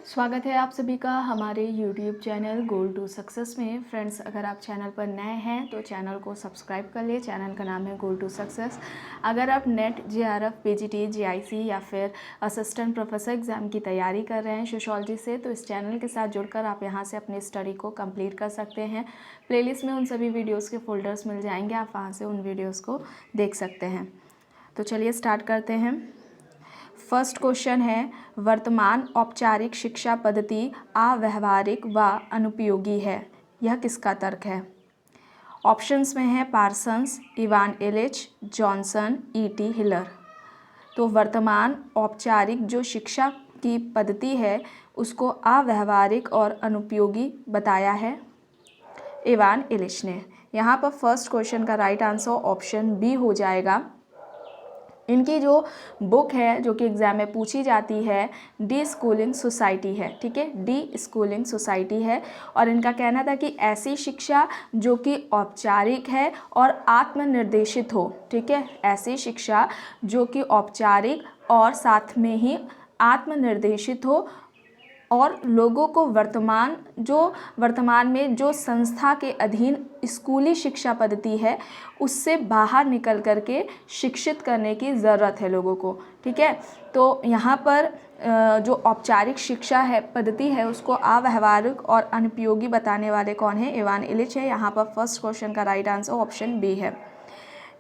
स्वागत है आप सभी का हमारे YouTube channel goal to success में। फ्रेंड्स, अगर आप चैनल पर नए हैं तो चैनल को सब्सक्राइब कर लिए। चैनल का नाम है गोल टू सक्सेस। अगर आप नेट, JRF, PGT, GIC या फिर असिस्टेंट प्रोफेसर एग्ज़ाम की तैयारी कर रहे हैं सोशियोलॉजी से, तो इस चैनल के साथ जुड़कर आप यहां से अपनी स्टडी को कंप्लीट कर सकते हैं। प्लेलिस्ट में उन सभी वीडियोज़ के फोल्डर्स मिल जाएंगे, आप वहाँ से उन वीडियोज़ को देख सकते हैं। तो चलिए स्टार्ट करते हैं। फर्स्ट क्वेश्चन है, वर्तमान औपचारिक शिक्षा पद्धति अव्यावहारिक व अनुपयोगी है, यह किसका तर्क है? ऑप्शंस में है Parsons, Ivan Illich, Johnson, E.T. Hiller. तो वर्तमान औपचारिक जो शिक्षा की पद्धति है उसको अव्यावहारिक और अनुपयोगी बताया है इवान इलिच ने। यहाँ पर फर्स्ट क्वेश्चन का राइट आंसर ऑप्शन बी हो जाएगा। इनकी जो बुक है जो कि एग्ज़ाम में पूछी जाती है, डी स्कूलिंग सोसाइटी है। ठीक है, डी स्कूलिंग सोसाइटी है। और इनका कहना था कि ऐसी शिक्षा जो कि औपचारिक है और आत्मनिर्देशित हो। ठीक है, ऐसी शिक्षा जो कि औपचारिक और साथ में ही आत्मनिर्देशित हो और लोगों को वर्तमान में जो संस्था के अधीन स्कूली शिक्षा पद्धति है उससे बाहर निकल करके शिक्षित करने की ज़रूरत है लोगों को। ठीक है, तो यहाँ पर जो औपचारिक शिक्षा है पद्धति है उसको अव्यावहारिक और अनुपयोगी बताने वाले कौन है? इवान इलिच है। यहाँ पर फर्स्ट क्वेश्चन का राइट आंसर ऑप्शन बी है।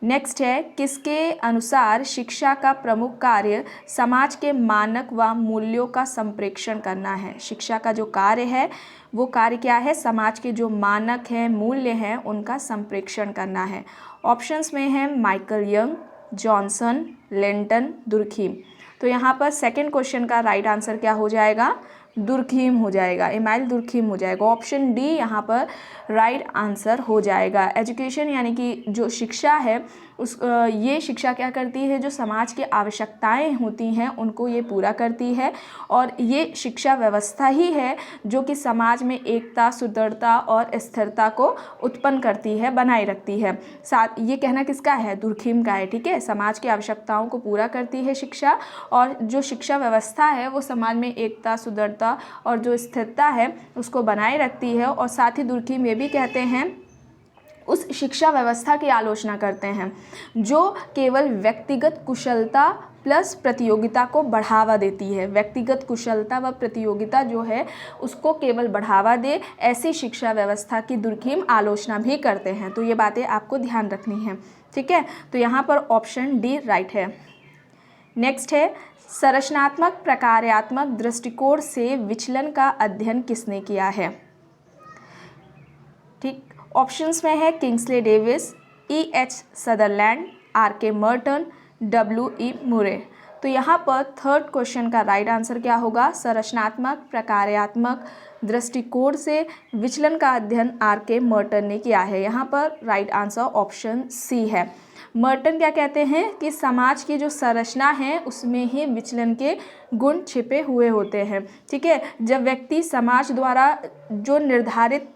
नेक्स्ट है, किसके अनुसार शिक्षा का प्रमुख कार्य समाज के मानक व मूल्यों का संप्रेषण करना है? शिक्षा का जो कार्य है वो कार्य क्या है? समाज के जो मानक हैं, मूल्य हैं, उनका संप्रेषण करना है। ऑप्शंस में है Michael young, Johnson, Linton, Durkheim. तो यहाँ पर सेकंड क्वेश्चन का राइट आंसर क्या हो जाएगा? दुर्खीम हो जाएगा, इमाइल दुर्खीम हो जाएगा। ऑप्शन डी यहाँ पर राइट आंसर हो जाएगा। एजुकेशन यानी कि जो शिक्षा है ये शिक्षा क्या करती है? जो समाज की आवश्यकताएं होती हैं उनको ये पूरा करती है और ये शिक्षा व्यवस्था ही है जो कि समाज में एकता, सुदृढ़ता और स्थिरता को उत्पन्न करती है, बनाए रखती है। साथ ये कहना किसका है? दुर्खीम का है। ठीक है, समाज की आवश्यकताओं को पूरा करती है शिक्षा और जो शिक्षा व्यवस्था है वो समाज में एकता, सुदृढ़ता और जो स्थिरता है उसको बनाए रखती है। और साथ ही दुर्खीम ये भी कहते हैं, उस शिक्षा व्यवस्था की आलोचना करते हैं जो केवल व्यक्तिगत कुशलता प्लस प्रतियोगिता को बढ़ावा देती है। व्यक्तिगत कुशलता व प्रतियोगिता जो है उसको केवल बढ़ावा दे, ऐसी शिक्षा व्यवस्था की दुर्खीम आलोचना भी करते हैं। तो ये बातें आपको ध्यान रखनी है। ठीक है, तो यहाँ पर ऑप्शन डी राइट है। नेक्स्ट है, संरचनात्मक प्रकार्यात्मक दृष्टिकोण से विचलन का अध्ययन किसने किया है? ठीक, ऑप्शंस में है Kingsley Davis, E.H. Sutherland, R.K. Merton, W.E. मुरे। तो यहाँ पर थर्ड क्वेश्चन का राइट आंसर क्या होगा? संरचनात्मक प्रकार्यात्मक दृष्टिकोण से विचलन का अध्ययन R.K. मर्टन ने किया है। यहाँ पर राइट आंसर ऑप्शन सी है। मर्टन क्या कहते हैं कि समाज की जो संरचना है उसमें ही विचलन के गुण छिपे हुए होते हैं। ठीक है, जब व्यक्ति समाज द्वारा जो निर्धारित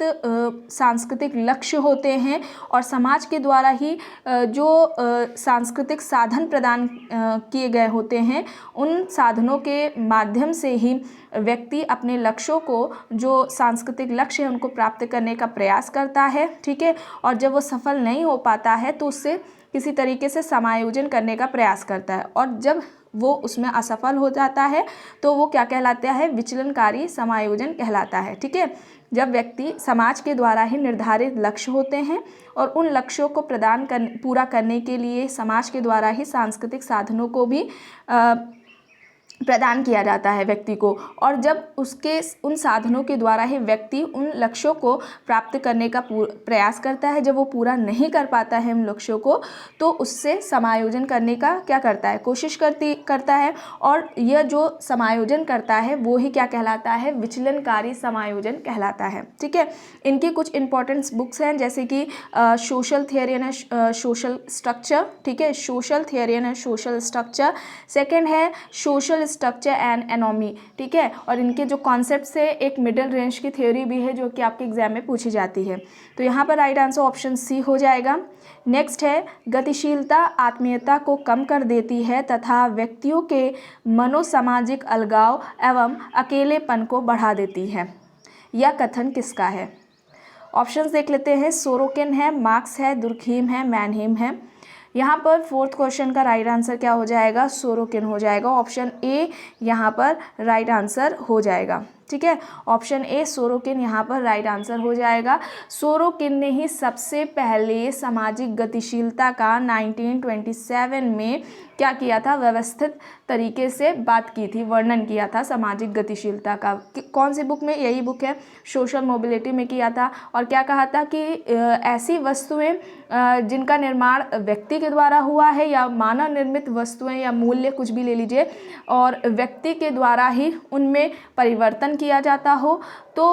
सांस्कृतिक लक्ष्य होते हैं और समाज के द्वारा ही जो सांस्कृतिक साधन प्रदान किए गए होते हैं, उन साधनों के माध्यम से ही व्यक्ति अपने लक्ष्यों को, जो सांस्कृतिक लक्ष्य है उनको प्राप्त करने का प्रयास करता है। ठीक है, और जब वो सफल नहीं हो पाता है तो उससे किसी तरीके से समायोजन करने का प्रयास करता है और जब वो उसमें असफल हो जाता है तो वो क्या कहलाता है? विचलनकारी समायोजन कहलाता है। ठीक है, जब व्यक्ति समाज के द्वारा ही निर्धारित लक्ष्य होते हैं और उन लक्ष्यों को पूरा करने के लिए समाज के द्वारा ही सांस्कृतिक साधनों को भी प्रदान किया जाता है व्यक्ति को, और जब उसके उन साधनों के द्वारा ही व्यक्ति उन लक्ष्यों को प्राप्त करने का प्रयास करता है, जब वो पूरा नहीं कर पाता है उन लक्ष्यों को तो उससे समायोजन करने का क्या करता है? कोशिश करता है। और यह जो समायोजन करता है वो ही क्या कहलाता है? विचलनकारी समायोजन कहलाता है। ठीक है, इनकी कुछ इंपॉर्टेंट बुक्स हैं जैसे कि social theory and social structure. ठीक है, social theory and social structure. Second है सोशल स्ट्रक्चर एंड एनोमी, ठीक है। और इनके जो कॉन्सेप्ट से एक मिडिल रेंज की थ्योरी भी है जो कि आपके एग्जाम में पूछी जाती है। तो यहाँ पर राइट आंसर ऑप्शन सी हो जाएगा। नेक्स्ट है, गतिशीलता आत्मीयता को कम कर देती है तथा व्यक्तियों के मनोसामाजिक अलगाव एवं अकेलेपन को बढ़ा देती है। यह कथन किसका है? ऑप्शंस देख लेते हैं। सोरोकिन है, मार्क्स है, दुर्खीम है, मैनहीम है। यहाँ पर फोर्थ क्वेश्चन का राइट आंसर क्या हो जाएगा? सोरोकिन हो जाएगा। ऑप्शन ए यहाँ पर राइट आंसर हो जाएगा, ठीक है। ऑप्शन ए सोरोकिन यहाँ पर राइट आंसर हो जाएगा। सोरोकिन ने ही सबसे पहले सामाजिक गतिशीलता का 1927 में क्या किया था? व्यवस्थित तरीके से बात की थी, वर्णन किया था सामाजिक गतिशीलता का। कौन सी बुक में? यही बुक है, सोशल मोबिलिटी में किया था। और क्या कहा था कि ऐसी वस्तुएं जिनका निर्माण व्यक्ति के द्वारा हुआ है या मानव निर्मित वस्तुएं या मूल्य कुछ भी ले लीजिए, और व्यक्ति के द्वारा ही उनमें परिवर्तन किया जाता हो, तो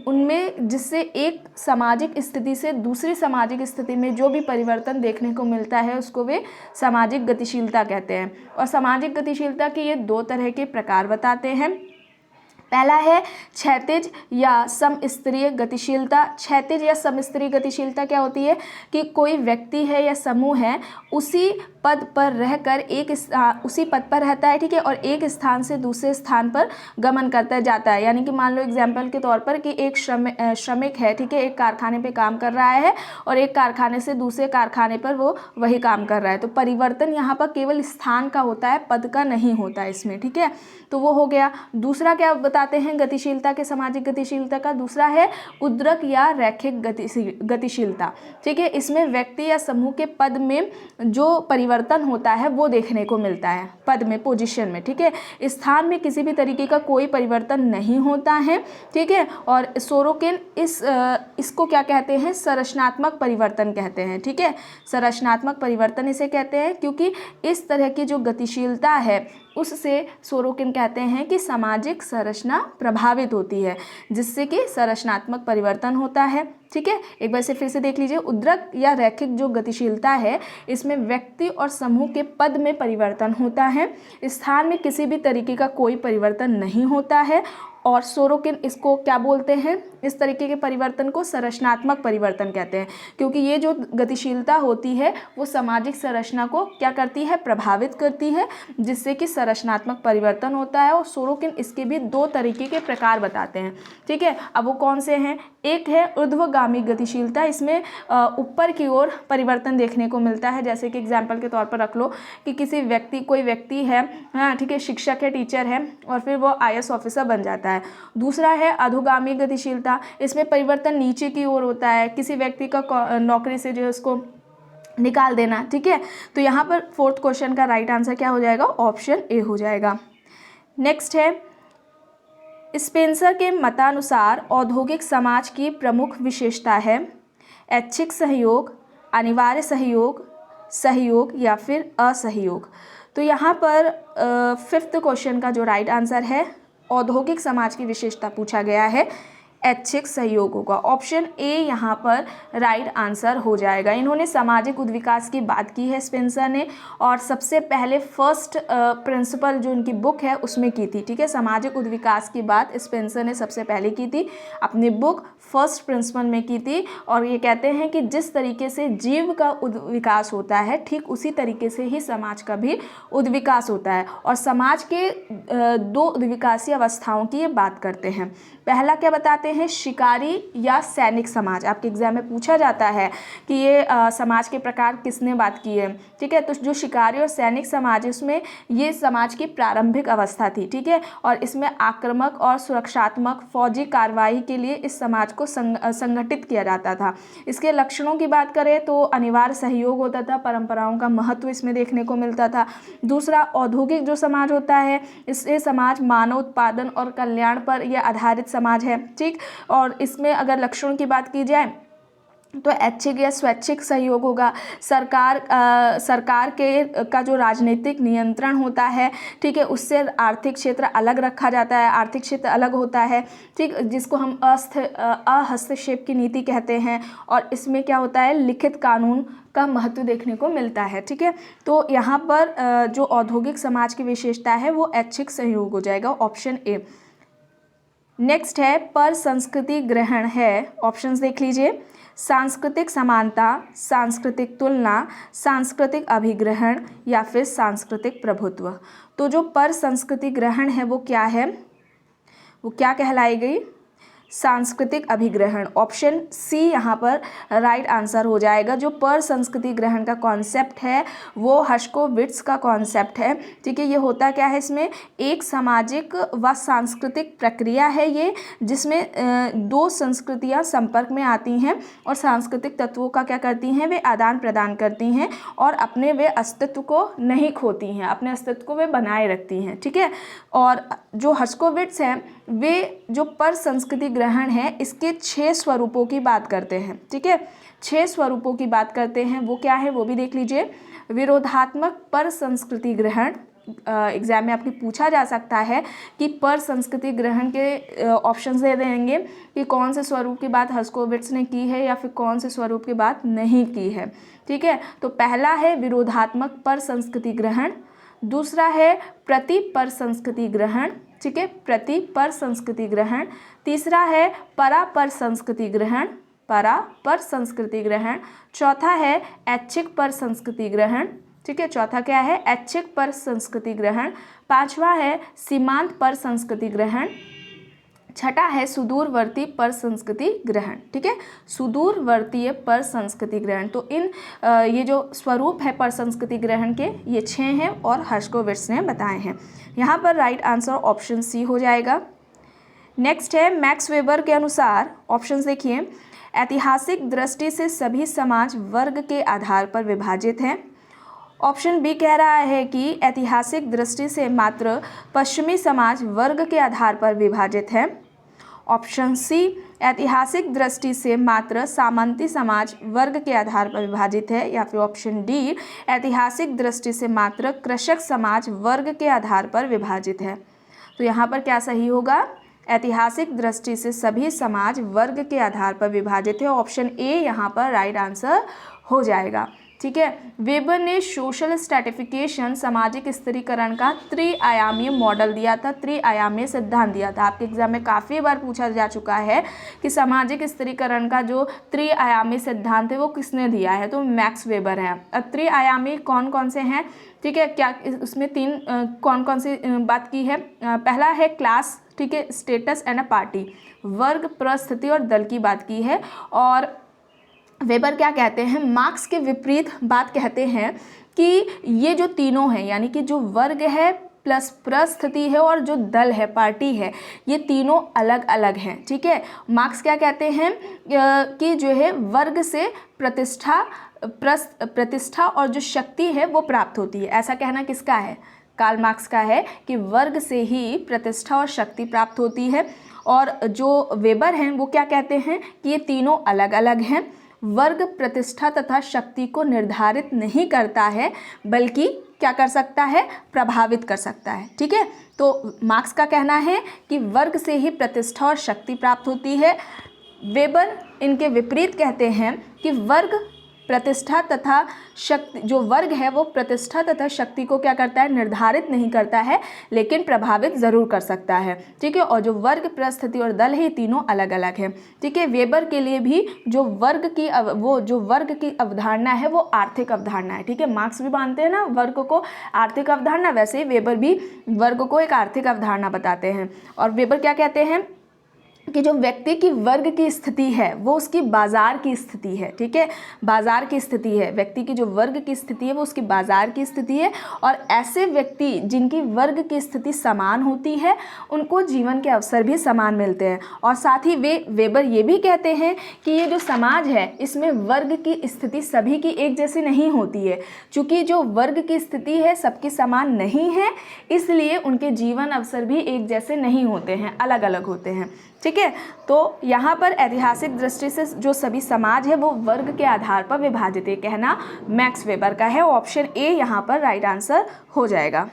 उनमें जिससे एक सामाजिक स्थिति से दूसरी सामाजिक स्थिति में जो भी परिवर्तन देखने को मिलता है उसको वे सामाजिक गतिशीलता कहते हैं। और सामाजिक गतिशीलता के ये दो तरह के प्रकार बताते हैं। पहला है क्षैतिज या समस्तरीय गतिशीलता। क्षैतिज या समस्तरीय गतिशीलता क्या होती है कि कोई व्यक्ति है या समूह है, उसी पद पर रहकर उसी पद पर रहता है, ठीक है, और एक स्थान से दूसरे स्थान पर गमन करता जाता है। यानी कि मान लो एग्जाम्पल के तौर पर कि एक श्रमिक है, ठीक है, एक कारखाने पे काम कर रहा है और एक कारखाने से दूसरे कारखाने पर वो वही काम कर रहा है। तो परिवर्तन यहाँ पर केवल स्थान का होता है, पद का नहीं होता है इसमें, ठीक है। तो वो हो गया। दूसरा क्या बताते हैं गतिशीलता के, सामाजिक गतिशीलता का? दूसरा है उद्रक या रैखिक गतिशीलता, ठीक है। इसमें व्यक्ति या समूह के पद में जो परिवर्तन होता है वो देखने को मिलता है, पद में, पोजीशन में, ठीक है। स्थान में किसी भी तरीके का कोई परिवर्तन नहीं होता है, ठीक है। और सोरोकिन इसको क्या कहते हैं? संरचनात्मक परिवर्तन कहते हैं, ठीक है। संरचनात्मक परिवर्तन इसे कहते हैं क्योंकि इस तरह की जो गतिशीलता है उससे सोरोकिन कहते हैं कि सामाजिक संरचना प्रभावित होती है, जिससे कि संरचनात्मक परिवर्तन होता है, ठीक है। एक बार से फिर से देख लीजिए। उद्रक या रैखिक जो गतिशीलता है इसमें व्यक्ति और समूह के पद में परिवर्तन होता है, स्थान में किसी भी तरीके का कोई परिवर्तन नहीं होता है। और सोरोकिन इसको क्या बोलते हैं? इस तरीके के परिवर्तन को संरचनात्मक परिवर्तन कहते हैं, क्योंकि ये जो गतिशीलता होती है वो सामाजिक संरचना को क्या करती है? प्रभावित करती है, जिससे कि संरचनात्मक परिवर्तन होता है। और सोरोकिन इसके भी दो तरीके के प्रकार बताते हैं, ठीक है। अब वो कौन से हैं? एक है ऊर्ध्वगामी गतिशीलता। इसमें ऊपर की ओर परिवर्तन देखने को मिलता है। जैसे कि एग्जाम्पल के तौर पर रख लो कि कोई व्यक्ति है, हाँ, ठीक है, शिक्षक है, टीचर है, और फिर वो IAS ऑफिसर बन जाता है। दूसरा है अधोगामी गतिशीलता। इसमें परिवर्तन नीचे की ओर होता है, किसी व्यक्ति का नौकरी से जो है उसको निकाल देना, ठीक है। तो यहाँ पर फोर्थ क्वेश्चन का राइट आंसर क्या हो जाएगा? ऑप्शन ए हो जाएगा। नेक्स्ट है, स्पेंसर के मतानुसार औद्योगिक समाज की प्रमुख विशेषता है ऐच्छिक सहयोग, अनिवार्य सहयोग, सहयोग या फिर असहयोग। तो यहाँ पर फिफ्थ क्वेश्चन का जो राइट आंसर है, औद्योगिक समाज की विशेषता पूछा गया है, ऐच्छिक सहयोग होगा। ऑप्शन ए यहाँ पर राइट आंसर हो जाएगा। इन्होंने सामाजिक उद्विकास की बात की है स्पेंसर ने, और सबसे पहले फर्स्ट प्रिंसिपल जो इनकी बुक है उसमें की थी, ठीक है। सामाजिक उद्विकास की बात स्पेंसर ने सबसे पहले की थी, अपनी बुक फर्स्ट प्रिंसिपल में की थी। और ये कहते हैं कि जिस तरीके से जीव का उद्विकास होता है, ठीक उसी तरीके से ही समाज का भी उद्विकास होता है। और समाज के दो उद्विकासीय अवस्थाओं की ये बात करते हैं। पहला क्या बताते हैं? शिकारी या सैनिक समाज। आपके एग्जाम में पूछा जाता है कि ये समाज के प्रकार किसने बात की है, ठीक है। तो जो शिकारी और सैनिक समाज है उसमें ये समाज की प्रारंभिक अवस्था थी, ठीक है। और इसमें आक्रामक और सुरक्षात्मक फौजी कार्रवाई के लिए इस समाज को संगठित किया जाता था। इसके लक्षणों की बात करें तो अनिवार्य सहयोग होता था, परंपराओं का महत्व इसमें देखने को मिलता था। दूसरा, औद्योगिक जो समाज होता है, इससे समाज मानव उत्पादन और कल्याण पर यह आधारित समाज है, ठीक। और इसमें अगर लक्षणों की बात की जाए तो ऐच्छिक या स्वैच्छिक सहयोग होगा। सरकार का जो राजनीतिक नियंत्रण होता है, ठीक है, उससे आर्थिक क्षेत्र अलग रखा जाता है, आर्थिक क्षेत्र अलग होता है, ठीक, जिसको हम अहस्तक्षेप की नीति कहते हैं। और इसमें क्या होता है, लिखित कानून का महत्व देखने को मिलता है, ठीक है। तो यहाँ पर जो औद्योगिक समाज की विशेषता है वो ऐच्छिक सहयोग हो जाएगा, ऑप्शन ए। नेक्स्ट है पर संस्कृति ग्रहण है, ऑप्शंस देख लीजिए। सांस्कृतिक समानता, सांस्कृतिक तुलना, सांस्कृतिक अभिग्रहण या फिर सांस्कृतिक प्रभुत्व। तो जो पर संस्कृति ग्रहण है वो क्या है, वो क्या कहलाएगी, सांस्कृतिक अभिग्रहण। ऑप्शन सी यहाँ पर राइट आंसर हो जाएगा। जो पर संस्कृति ग्रहण का कॉन्सेप्ट है वो हर्शकोविट्ज़ का कॉन्सेप्ट है, ठीक है। ये होता क्या है, इसमें एक सामाजिक व सांस्कृतिक प्रक्रिया है ये, जिसमें दो संस्कृतियाँ संपर्क में आती हैं और सांस्कृतिक तत्वों का क्या करती हैं, वे आदान प्रदान करती हैं और अपने वे अस्तित्व को नहीं खोती हैं, अपने अस्तित्व को वे बनाए रखती हैं, ठीक है। और जो हर्शकोविट्ज़ हैं वे जो पर संस्कृति ग्रहण है इसके 6 स्वरूपों की बात करते हैं, ठीक है। 6 स्वरूपों की बात करते हैं, वो क्या है वो भी देख लीजिए। विरोधात्मक पर संस्कृति ग्रहण, एग्जाम में आपके पूछा जा सकता है कि पर संस्कृति ग्रहण के ऑप्शंस दे देंगे कि कौन से स्वरूप की बात हर्शकोविट्ज़ ने की है या फिर कौन से स्वरूप की बात नहीं की है, ठीक है। तो पहला है विरोधात्मक पर संस्कृति ग्रहण, दूसरा है प्रति पर संस्कृति ग्रहण, ठीक है, प्रति पर संस्कृति ग्रहण, तीसरा है परा पर संस्कृति ग्रहण, परा पर संस्कृति ग्रहण, चौथा है ऐच्छिक पर संस्कृति ग्रहण, ठीक है, चौथा क्या है, ऐच्छिक पर संस्कृति ग्रहण, पांचवा है सीमांत पर संस्कृति ग्रहण, छठा है सुदूरवर्ती पर संस्कृति ग्रहण, ठीक है, सुदूरवर्तीय पर संस्कृति ग्रहण। तो इन ये जो स्वरूप है पर संस्कृति ग्रहण के ये 6 हैं और हर्शकोविट्ज़ ने बताए हैं। यहाँ पर राइट आंसर ऑप्शन सी हो जाएगा। नेक्स्ट है मैक्स वेबर के अनुसार, ऑप्शंस देखिए, ऐतिहासिक दृष्टि से सभी समाज वर्ग के आधार पर विभाजित हैं। ऑप्शन बी कह रहा है कि ऐतिहासिक दृष्टि से मात्र पश्चिमी समाज वर्ग के आधार पर विभाजित है। ऑप्शन सी ऐतिहासिक दृष्टि से मात्र सामंती समाज वर्ग के आधार पर विभाजित है, या फिर ऑप्शन डी ऐतिहासिक दृष्टि से मात्र कृषक समाज वर्ग के आधार पर विभाजित है। तो यहाँ पर क्या सही होगा, ऐतिहासिक दृष्टि से सभी समाज वर्ग के आधार पर विभाजित है, ऑप्शन ए यहाँ पर राइट आंसर हो जाएगा, ठीक है। वेबर ने सोशल स्ट्रैटिफिकेशन, सामाजिक स्थिरीकरण का त्रिआयामी मॉडल दिया था, त्रिआयामी सिद्धांत दिया था। आपके एग्जाम में काफ़ी बार पूछा जा चुका है कि सामाजिक स्थिरीकरण का जो त्रिआयामी सिद्धांत है वो किसने दिया है, तो मैक्स वेबर है। अब त्रिआयामी कौन कौन से हैं, ठीक है, क्या उसमें 3 कौन कौन सी बात की है। पहला है क्लास, ठीक है, स्टेटस एंड अ पार्टी, वर्ग, परिस्थिति और दल की बात की है। और वेबर क्या कहते हैं, मार्क्स के विपरीत बात कहते हैं कि ये जो तीनों हैं, यानी कि जो वर्ग है प्लस परिस्थिति है और जो दल है, पार्टी है, ये तीनों अलग अलग हैं, ठीक है। मार्क्स क्या कहते हैं कि जो है वर्ग से प्रतिष्ठा और जो शक्ति है वो प्राप्त होती है। ऐसा कहना किसका है, कार्ल मार्क्स का है कि वर्ग से ही प्रतिष्ठा और शक्ति प्राप्त होती है। और जो वेबर हैं वो क्या कहते हैं कि ये तीनों अलग अलग हैं, वर्ग प्रतिष्ठा तथा शक्ति को निर्धारित नहीं करता है बल्कि क्या कर सकता है, प्रभावित कर सकता है, ठीक है। तो मार्क्स का कहना है कि वर्ग से ही प्रतिष्ठा और शक्ति प्राप्त होती है। वेबर इनके विपरीत कहते हैं कि वर्ग प्रतिष्ठा तथा शक्ति, जो वर्ग है वो प्रतिष्ठा तथा शक्ति को क्या करता है, निर्धारित नहीं करता है लेकिन प्रभावित ज़रूर कर सकता है, ठीक है। और जो वर्ग, परिस्थिति और दल है ये तीनों अलग अलग हैं, ठीक है। वेबर के लिए भी जो वर्ग की अवधारणा है वो आर्थिक अवधारणा है, ठीक है। मार्क्स भी मानते हैं ना वर्ग को आर्थिक अवधारणा, वैसे ही वेबर भी वर्ग को एक आर्थिक अवधारणा बताते हैं। और वेबर क्या कहते हैं कि जो व्यक्ति की वर्ग की स्थिति है वो उसकी बाजार की स्थिति है, ठीक है, बाजार की स्थिति है। व्यक्ति की जो वर्ग की स्थिति है वो उसकी बाजार की स्थिति है। और ऐसे व्यक्ति जिनकी वर्ग की स्थिति समान होती है उनको जीवन के अवसर भी समान मिलते हैं। और साथ ही वेबर ये भी कहते हैं कि ये जो समाज है इसमें वर्ग की स्थिति सभी की एक जैसी नहीं होती है। चूँकि जो वर्ग की स्थिति है सबकी समान नहीं है, इसलिए उनके जीवन अवसर भी एक जैसे नहीं होते हैं, अलग अलग होते हैं, ठीक है। है। तो यहाँ पर ऐतिहासिक दृष्टि से जो सभी समाज है वो वर्ग के आधार पर विभाजित है, कहना मैक्स वेबर का है। ऑप्शन ए यहाँ पर राइट आंसर हो जाएगा।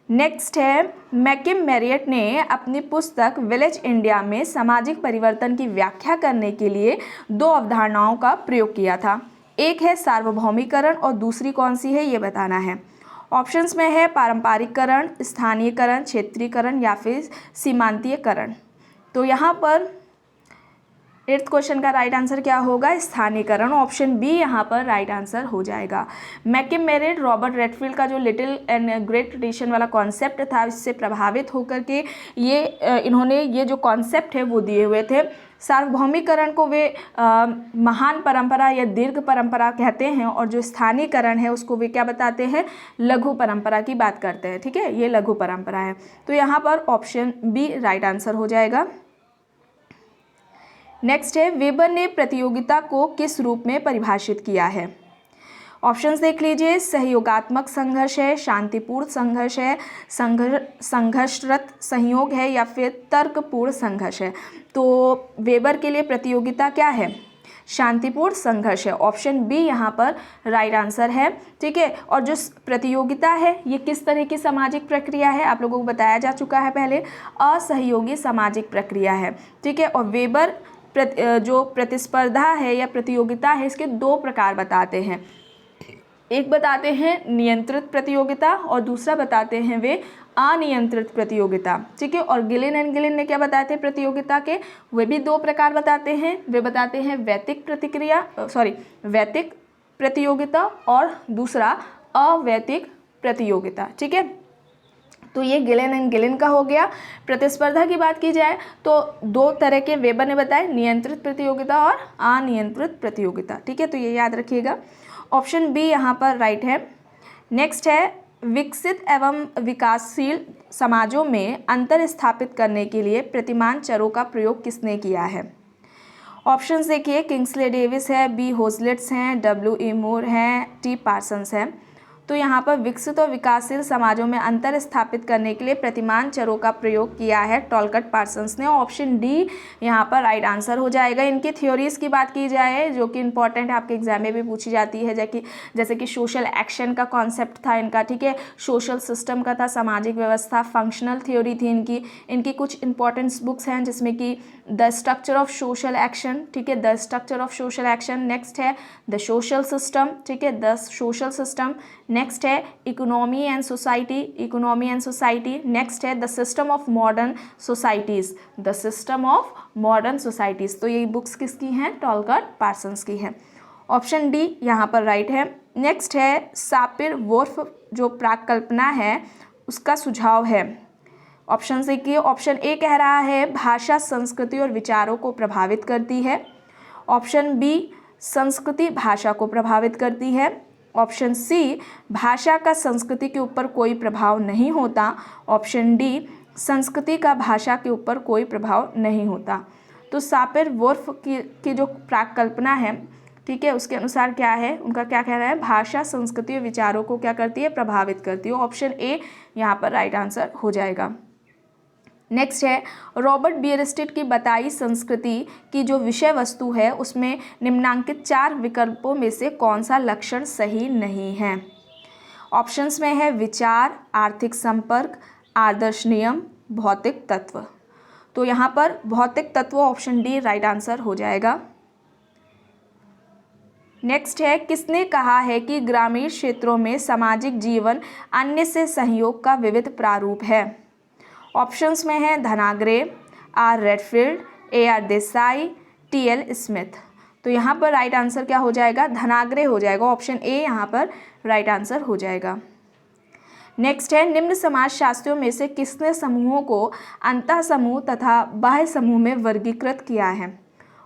नेक्स्ट है, मैकिम मैरियट ने अपनी पुस्तक विलेज इंडिया में सामाजिक परिवर्तन की व्याख्या करने के लिए दो अवधारणाओं का प्रयोग किया था। एक है सार्वभौमिकरण और दूसरी कौन सी है ये बताना है। ऑप्शंस में है पारंपरिकरण, स्थानीयकरण, क्षेत्रीयकरण या फिर सीमांतीयकरण। तो यहाँ पर 8th क्वेश्चन का राइट आंसर क्या होगा, स्थानीयकरण। ऑप्शन बी यहाँ पर राइट आंसर हो जाएगा। मैकिम मैरियट रॉबर्ट रेडफील्ड का जो लिटिल एंड ग्रेट ट्रेडिशन वाला कॉन्सेप्ट था, इससे प्रभावित होकर के इन्होंने ये जो कॉन्सेप्ट है वो दिए हुए थे। सार्वभौमिकरण को वे महान परंपरा या दीर्घ परंपरा कहते हैं, और जो स्थानीयकरण है उसको वे क्या बताते हैं, लघु परंपरा की बात करते हैं। ठीक है, ये लघु परंपरा है। तो यहाँ पर ऑप्शन बी राइट आंसर हो जाएगा। नेक्स्ट है, वेबर ने प्रतियोगिता को किस रूप में परिभाषित किया है। ऑप्शंस देख लीजिए, सहयोगात्मक संघर्ष है, शांतिपूर्ण संघर्ष है, संघर्षरत संयोग है या फिर तर्कपूर्ण संघर्ष है। तो वेबर के लिए प्रतियोगिता क्या है, शांतिपूर्ण संघर्ष है। ऑप्शन बी यहाँ पर राइट आंसर है। ठीक है, और जो प्रतियोगिता है ये किस तरह की सामाजिक प्रक्रिया है, आप लोगों को बताया जा चुका है पहले, असहयोगी सामाजिक प्रक्रिया है। ठीक है, और वेबर जो प्रतिस्पर्धा है या प्रतियोगिता है इसके दो प्रकार बताते हैं। एक बताते हैं नियंत्रित प्रतियोगिता और दूसरा बताते हैं वे अनियंत्रित प्रतियोगिता। ठीक है, और गिलिन एंड गिलिन ने क्या बताए थे प्रतियोगिता के, वे भी दो प्रकार बताते हैं। वे बताते हैं वैयक्तिक प्रतियोगिता और दूसरा अवैयक्तिक प्रतियोगिता। ठीक है, तो ये गिलिन एंड गिलिन का हो गया। प्रतिस्पर्धा की बात की जाए तो दो तरह के वेबर ने बताए, नियंत्रित प्रतियोगिता और अनियंत्रित प्रतियोगिता। ठीक है, तो ये याद रखिएगा। ऑप्शन बी यहाँ पर राइट है। नेक्स्ट है, विकसित एवं विकासशील समाजों में अंतर स्थापित करने के लिए प्रतिमान चरों का प्रयोग किसने किया है। ऑप्शंस देखिए, किंग्सले डेविस है, बी होजलेट्स हैं, W.E. मूर हैं, T. पार्सन्स हैं। तो यहाँ पर विकसित और विकासशील समाजों में अंतर स्थापित करने के लिए प्रतिमान चरों का प्रयोग किया है टॉलकट पार्सन्स ने। ऑप्शन डी यहाँ पर राइट आंसर हो जाएगा। इनकी थ्योरीज की बात की जाए जो कि इंपॉर्टेंट है, आपके एग्जाम में भी पूछी जाती है, जैसे कि सोशल एक्शन का कॉन्सेप्ट था इनका। ठीक है, सोशल सिस्टम का था, सामाजिक व्यवस्था, फंक्शनल थ्योरी थी इनकी कुछ इंपॉर्टेंट्स बुक्स हैं जिसमें कि the structure of social action. ठीक है, the structure of social action. Next है द सोशल सिस्टम। ठीक है, द सोशल सिस्टम। नेक्स्ट है इकोनॉमी एंड सोसाइटी। नेक्स्ट है the system of modern societies, the system of modern societies. तो ये books किसकी हैं, टॉलकट पार्सन्स की हैं। ऑप्शन डी यहाँ पर राइट है। नेक्स्ट है सापिर वोर्फ जो प्राकल्पना है उसका सुझाव है। ऑप्शन देखिए, ऑप्शन ए कह रहा है भाषा संस्कृति और विचारों को प्रभावित करती है। ऑप्शन बी संस्कृति भाषा को प्रभावित करती है। ऑप्शन सी भाषा का संस्कृति के ऊपर कोई प्रभाव नहीं होता। ऑप्शन डी संस्कृति का भाषा के ऊपर कोई प्रभाव नहीं होता। तो सापिर वोर्फ की जो प्राकल्पना है, ठीक है, उसके अनुसार क्या है, उनका क्या कहना है, भाषा संस्कृति और विचारों को क्या करती है, प्रभावित करती है। ऑप्शन ए यहाँ पर राइट आंसर हो जाएगा। नेक्स्ट है रॉबर्ट बियरस्टेड की बताई संस्कृति की जो विषय वस्तु है उसमें निम्नांकित 4 विकल्पों में से कौन सा लक्षण सही नहीं है। ऑप्शंस में है विचार, आर्थिक संपर्क, आदर्श नियम, भौतिक तत्व। तो यहाँ पर भौतिक तत्व ऑप्शन डी राइट आंसर हो जाएगा। नेक्स्ट है किसने कहा है कि ग्रामीण क्षेत्रों में सामाजिक जीवन अन्य से सहयोग का विविध प्रारूप है। ऑप्शंस में है धनाग्रे, R. Redfield, A.R. Desai, T.L. Smith. तो यहाँ पर राइट आंसर क्या हो जाएगा, धनाग्रे हो जाएगा। ऑप्शन ए यहाँ पर राइट आंसर हो जाएगा। नेक्स्ट है निम्न समाजशास्त्रियों में से किसने समूहों को अंतः समूह तथा बाह्य समूह में वर्गीकृत किया है।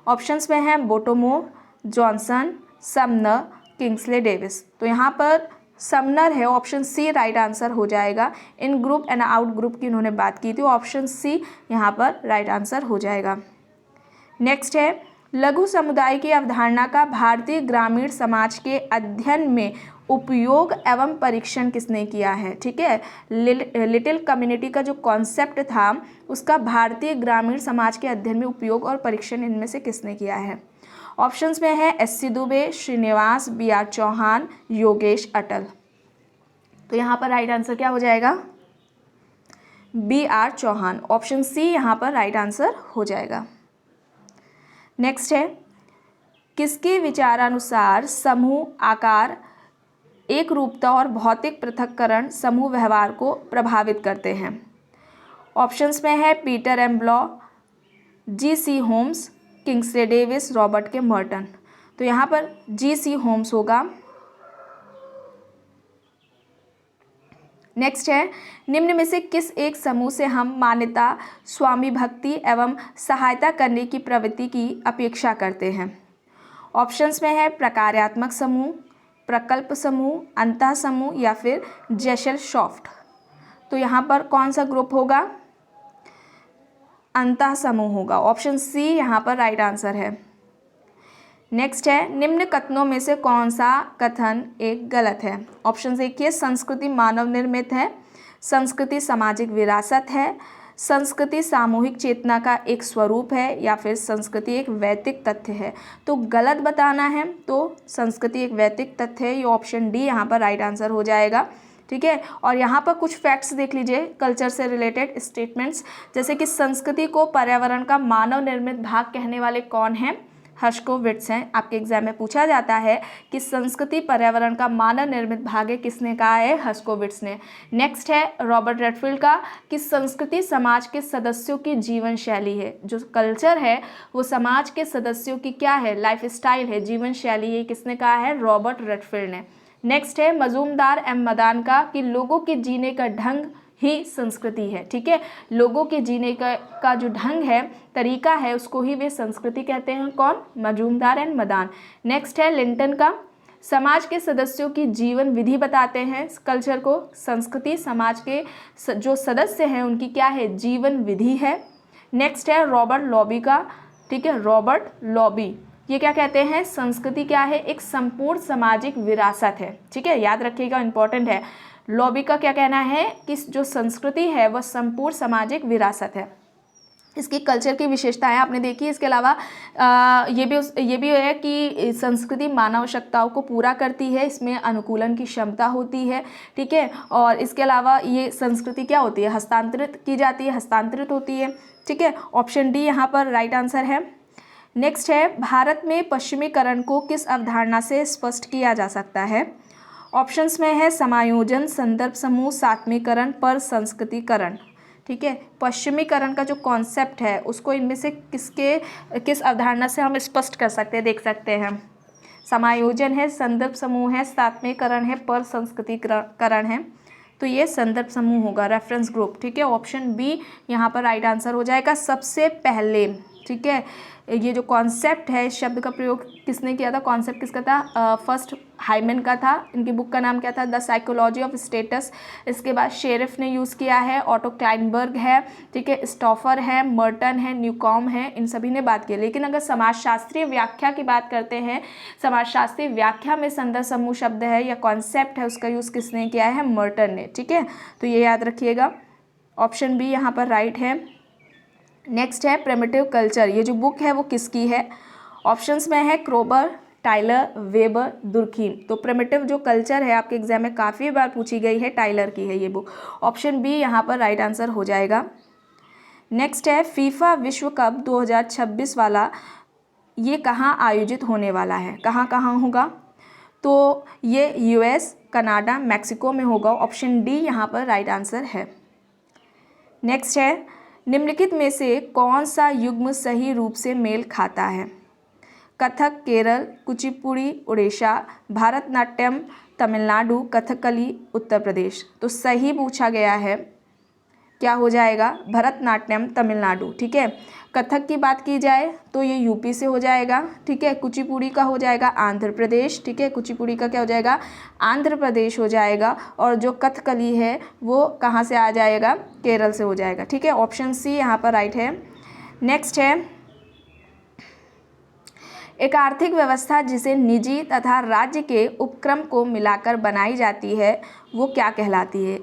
ऑप्शंस में है बोटोमो, जॉनसन, समनर, किंग्सले डेविस। तो यहाँ पर समनर है, ऑप्शन सी राइट आंसर हो जाएगा। इन ग्रुप एंड आउट ग्रुप की उन्होंने बात की थी, ऑप्शन सी यहाँ पर राइट आंसर हो जाएगा। नेक्स्ट है लघु समुदाय की अवधारणा का भारतीय ग्रामीण समाज के अध्ययन में उपयोग एवं परीक्षण किसने किया है? ठीक है, लिटिल कम्युनिटी का जो कॉन्सेप्ट था उसका भारतीय ग्रामीण समाज के अध्ययन में उपयोग और परीक्षण इनमें से किसने किया है? ऑप्शंस में है एस.सी. दुबे, श्रीनिवास, बी.आर. चौहान, योगेश अटल। तो यहाँ पर राइट आंसर क्या हो जाएगा? बी.आर. चौहान। ऑप्शन सी यहाँ पर राइट आंसर हो जाएगा। नेक्स्ट है, किसके विचारानुसार समूह आकार, एक रूपता और भौतिक पृथक्करण समूह व्यवहार को प्रभावित करते हैं? ऑप्शंस में है पीटर एम्ब्लॉ, G C. Holmes, Kingsley Davis, Robert K Merton. तो यहाँ पर जी.सी. होम्स होगा। नेक्स्ट है, निम्न में से किस एक समूह से हम मान्यता, स्वामी भक्ति एवं सहायता करने की प्रवृत्ति की अपेक्षा करते हैं? ऑप्शंस में है प्रकार्यात्मक समूह, प्रकल्प समूह, अंतः समूह या फिर जेशल सॉफ्ट। तो यहाँ पर कौन सा ग्रुप होगा? अंतः समूह होगा। ऑप्शन सी यहाँ पर राइट आंसर है। नेक्स्ट है, निम्न कथनों में से कौन सा कथन एक गलत है? ऑप्शन एक है संस्कृति मानव निर्मित है, संस्कृति सामाजिक विरासत है, संस्कृति सामूहिक चेतना का एक स्वरूप है या फिर संस्कृति एक वैयक्तिक तथ्य है। तो गलत बताना है तो संस्कृति एक वैयक्तिक तथ्य है, ये ऑप्शन डी यहाँ पर राइट आंसर हो जाएगा। ठीक है, और यहाँ पर कुछ फैक्ट्स देख लीजिए कल्चर से रिलेटेड स्टेटमेंट्स, जैसे कि संस्कृति को पर्यावरण का मानव निर्मित भाग कहने वाले कौन हैं? हर्शकोविट्स हैं। आपके एग्जाम में पूछा जाता है कि संस्कृति पर्यावरण का मानव निर्मित भाग है, किसने कहा है? हर्शकोविट्स ने। नेक्स्ट है रॉबर्ट रेडफील्ड का कि संस्कृति समाज के सदस्यों की जीवन शैली है। जो कल्चर है वो समाज के सदस्यों की क्या है? लाइफ स्टाइल है, जीवन शैली है। किसने कहा है? रॉबर्ट रेडफील्ड ने। नेक्स्ट है मजूमदार एम मदान का कि लोगों के जीने का ढंग ही संस्कृति है। ठीक है, लोगों के जीने का जो ढंग है, तरीका है, उसको ही वे संस्कृति कहते हैं। कौन? मजूमदार एंड मदान। नेक्स्ट है लिंटन का समाज के सदस्यों की जीवन विधि बताते हैं कल्चर को। संस्कृति समाज के जो सदस्य हैं उनकी क्या है? जीवन विधि है। नेक्स्ट है रॉबर्ट लॉबी का। ठीक है, रॉबर्ट लॉबी ये क्या कहते हैं? संस्कृति क्या है? एक संपूर्ण सामाजिक विरासत है। ठीक है, याद रखिएगा, इंपॉर्टेंट है। लॉबी का क्या कहना है कि जो संस्कृति है वह संपूर्ण सामाजिक विरासत है। इसकी कल्चर की विशेषताएं आपने देखी। इसके अलावा ये भी है कि संस्कृति मानव आवश्यकताओं को पूरा करती है, इसमें अनुकूलन की क्षमता होती है। ठीक है, और इसके अलावा ये संस्कृति क्या होती है? हस्तांतरित की जाती है, हस्तांतरित होती है। ठीक है, ऑप्शन डी यहाँ पर राइट आंसर है। नेक्स्ट है भारत में पश्चिमीकरण को किस अवधारणा से स्पष्ट किया जा सकता है? ऑप्शंस में है समायोजन, संदर्भ समूह, सात्मीकरण, पर संस्कृतिकरण। ठीक है, पश्चिमीकरण का जो कॉन्सेप्ट है उसको इनमें से किस अवधारणा से हम स्पष्ट कर सकते हैं? देख सकते हैं, समायोजन है, संदर्भ समूह है, सात्मीकरण है, पर संस्कृतिकरण है। तो ये संदर्भ समूह होगा, रेफरेंस ग्रुप। ठीक है, ऑप्शन बी यहाँ पर राइट आंसर हो जाएगा। सबसे पहले ठीक है ये जो कॉन्सेप्ट है, इस शब्द का प्रयोग किसने किया था? कॉन्सेप्ट किसका था? फर्स्ट हाइमन का था। इनकी बुक का नाम क्या था? The psychology of status. इसके बाद शेरिफ ने यूज़ किया है, ऑटो क्लाइनबर्ग है, ठीक है, स्टॉफर है, मर्टन है, न्यूकॉम है, इन सभी ने बात की। लेकिन अगर समाजशास्त्रीय व्याख्या की बात करते हैं, समाजशास्त्रीय व्याख्या में संदर्भ समूह शब्द है या कॉन्सेप्ट है, उसका यूज़ किसने किया है? मर्टन ने। ठीक है, तो ये याद रखिएगा, ऑप्शन बी यहाँ पर राइट है। नेक्स्ट है प्रिमिटिव कल्चर, ये जो बुक है वो किसकी है? ऑप्शंस में है क्रोबर, टाइलर, वेबर, दुर्खीम। तो प्रिमिटिव जो कल्चर है आपके एग्जाम में काफ़ी बार पूछी गई है, टाइलर की है ये बुक। ऑप्शन बी यहाँ पर राइट आंसर हो जाएगा। नेक्स्ट है फीफा विश्व कप 2026 वाला ये कहाँ आयोजित होने वाला है? कहाँ कहाँ होगा? तो ये यूएस, कनाडा, मैक्सिको में होगा। ऑप्शन डी यहाँ पर राइट आंसर है। नेक्स्ट है निम्नलिखित में से कौन सा युग्म सही रूप से मेल खाता है? कथक केरल, कुचिपुड़ी उड़ीसा, भारतनाट्यम तमिलनाडु, कथकली उत्तर प्रदेश। तो सही पूछा गया है, क्या हो जाएगा? भरतनाट्यम तमिलनाडु। ठीक है, कथक की बात की जाए तो ये यूपी से हो जाएगा। ठीक है, कुचिपुड़ी का हो जाएगा आंध्र प्रदेश। ठीक है, कुचिपुड़ी का क्या हो जाएगा? आंध्र प्रदेश हो जाएगा। और जो कथकली है वो कहाँ से आ जाएगा? केरल से हो जाएगा। ठीक है, ऑप्शन सी यहाँ पर राइट है। नेक्स्ट है एक आर्थिक व्यवस्था जिसे निजी तथा राज्य के उपक्रम को मिलाकर बनाई जाती है वो क्या कहलाती है?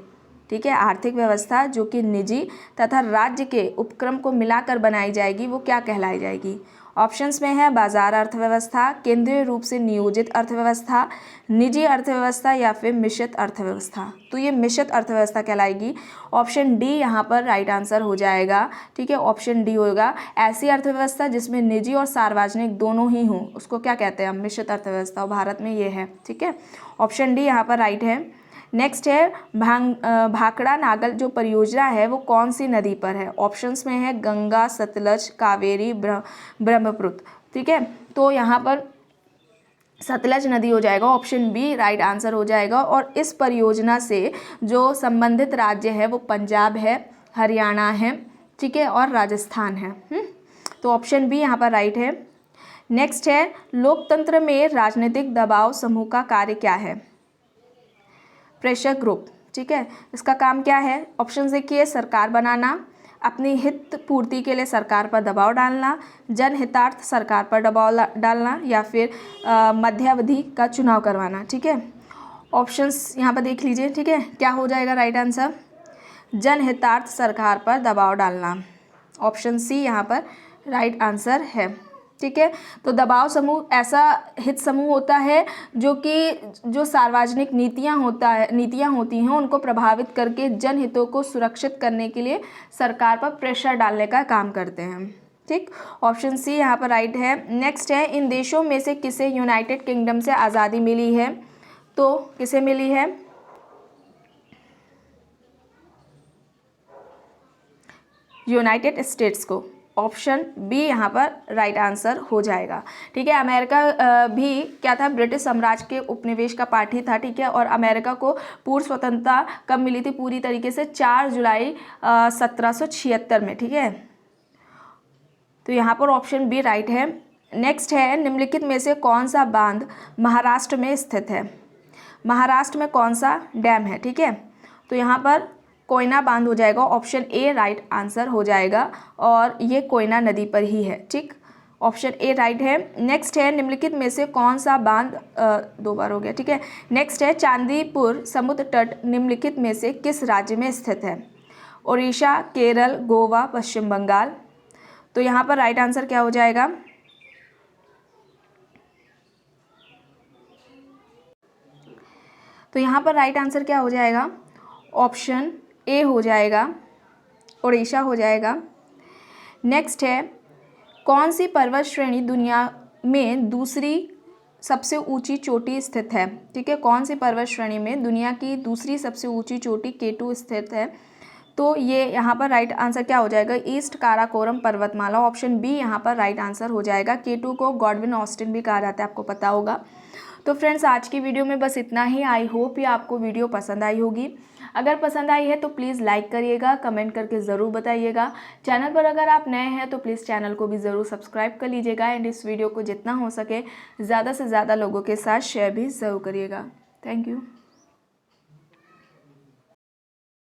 ठीक है, आर्थिक व्यवस्था जो कि निजी तथा राज्य के उपक्रम को मिलाकर बनाई जाएगी वो क्या कहलाई जाएगी? ऑप्शंस में है बाजार अर्थव्यवस्था, केंद्रीय रूप से नियोजित अर्थव्यवस्था, निजी अर्थव्यवस्था या फिर मिश्रित अर्थव्यवस्था। तो ये मिश्रित अर्थव्यवस्था कहलाएगी। ऑप्शन डी यहाँ पर राइट आंसर हो जाएगा। ठीक है, ऑप्शन डी होगा। ऐसी अर्थव्यवस्था जिसमें निजी और सार्वजनिक दोनों ही हों उसको क्या कहते हैं हम? मिश्रित अर्थव्यवस्था। भारत में ये है। ठीक है, ऑप्शन डी यहाँ पर राइट है। नेक्स्ट है भाखड़ा नागल जो परियोजना है वो कौन सी नदी पर है? ऑप्शंस में है गंगा, सतलज, कावेरी, ब्रह्मपुत्र। ठीक है, तो यहाँ पर सतलज नदी हो जाएगा। ऑप्शन बी राइट आंसर हो जाएगा। और इस परियोजना से जो संबंधित राज्य है वो पंजाब है, हरियाणा है, ठीक है, और राजस्थान है। तो ऑप्शन बी यहाँ पर राइट है। नेक्स्ट है लोकतंत्र में राजनीतिक दबाव समूह का कार्य क्या है? Pressure group. ठीक है, इसका काम क्या है? ऑप्शन देखिए, सरकार बनाना, अपनी हित पूर्ति के लिए सरकार पर दबाव डालना, जनहितार्थ सरकार पर दबाव डालना, या फिर मध्यावधि का चुनाव करवाना। ठीक है, ऑप्शंस यहाँ पर देख लीजिए। ठीक है, क्या हो जाएगा राइट आंसर? जनहितार्थ सरकार पर दबाव डालना। ऑप्शन सी यहाँ पर राइट आंसर है। ठीक है, तो दबाव समूह ऐसा हित समूह होता है जो सार्वजनिक नीतियां होती हैं उनको प्रभावित करके जनहितों को सुरक्षित करने के लिए सरकार पर प्रेशर डालने का काम करते हैं। ठीक, ऑप्शन सी यहाँ पर राइट है। नेक्स्ट है इन देशों में से किसे यूनाइटेड किंगडम से आज़ादी मिली है? तो किसे मिली है? यूनाइटेड स्टेट्स को। ऑप्शन बी यहाँ पर राइट आंसर हो जाएगा। ठीक है, अमेरिका भी क्या था? ब्रिटिश साम्राज्य के उपनिवेश का पार्ट ही था। ठीक है, और अमेरिका को पूर्व स्वतंत्रता कब मिली थी? पूरी तरीके से 4 जुलाई 1776 में। ठीक है, तो यहाँ पर ऑप्शन बी राइट है। नेक्स्ट है निम्नलिखित में से कौन सा बांध महाराष्ट्र में स्थित है? महाराष्ट्र में कौन सा डैम है? ठीक है, तो यहाँ पर कोयना बांध हो जाएगा। ऑप्शन ए राइट आंसर हो जाएगा और ये कोयना नदी पर ही है। ठीक, ऑप्शन ए राइट है। नेक्स्ट है निम्नलिखित में से कौन सा बांध 2 बार हो गया। ठीक है, नेक्स्ट है चांदीपुर समुद्र तट निम्नलिखित में से किस राज्य में स्थित है? उड़ीसा, केरल, गोवा, पश्चिम बंगाल। तो यहाँ पर राइट आंसर क्या हो जाएगा? तो यहाँ पर राइट आंसर क्या हो जाएगा? ऑप्शन ए हो जाएगा, उड़ीसा हो जाएगा। नेक्स्ट है कौन सी पर्वत श्रेणी दुनिया में दूसरी सबसे ऊंची चोटी स्थित है? ठीक है, कौन सी पर्वत श्रेणी में दुनिया की दूसरी सबसे ऊंची चोटी K2 स्थित है? तो ये यहाँ पर राइट आंसर क्या हो जाएगा? ईस्ट काराकोरम पर्वतमाला। ऑप्शन बी यहाँ पर राइट आंसर हो जाएगा। K2 को गॉडविन ऑस्टिन भी कहा जाता है, आपको पता होगा। तो फ्रेंड्स आज की वीडियो में बस इतना ही। आई होप ये आपको वीडियो पसंद आई होगी। अगर पसंद आई है तो प्लीज़ लाइक करिएगा, कमेंट करके ज़रूर बताइएगा। चैनल पर अगर आप नए हैं तो प्लीज़ चैनल को भी ज़रूर सब्सक्राइब कर लीजिएगा एंड इस वीडियो को जितना हो सके ज़्यादा से ज़्यादा लोगों के साथ शेयर भी ज़रूर करिएगा। Thank you.